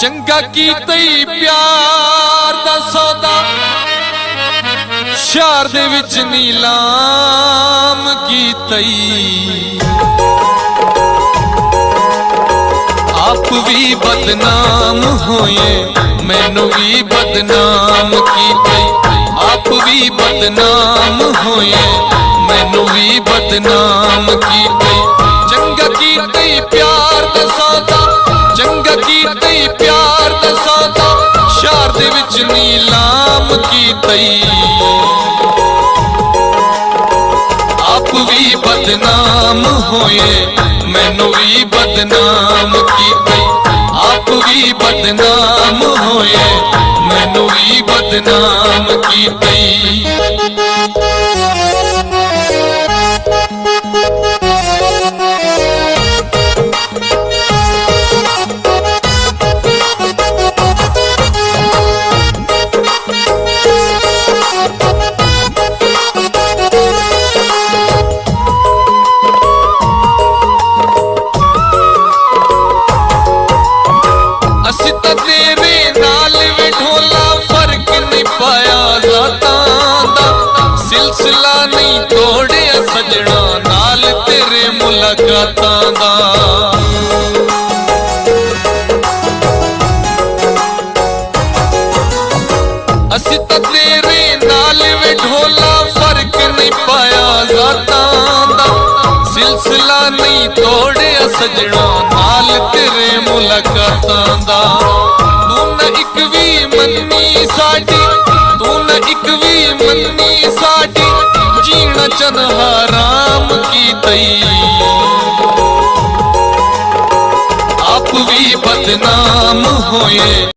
चंगा कीतई प्यार दा सौदा शहर दे विच नीलाम कीतई। आप भी बदनाम होए मैनू भी बदनाम कीतई। आप भी बदनाम होए मैनू भी बदनाम कीतई। चंगा कीतई प्यार दा सौदा चंगा कीतई प्यार दा सौदा शहर दे विच नीलाम कीतई। आप भी बदनाम होए मैनू भी बदनाम कीतई। आप भी बदनाम होए मैनू भी बदनाम कीतई। सिलसिला नहीं तोड़िया सजना नाल तेरे मुलाकातां दा। असी तां तेरे नाल वे ढोला फर्क नहीं पाया ज़ातां दा। सिलसिला नहीं तोड़िया सजना नाल तेरे मुलाकातां दा। तू न इक भी मन्नी साडी तू न इक भी मन्नी साडी जीना चन हराम कीतई। आप भी बदनाम होए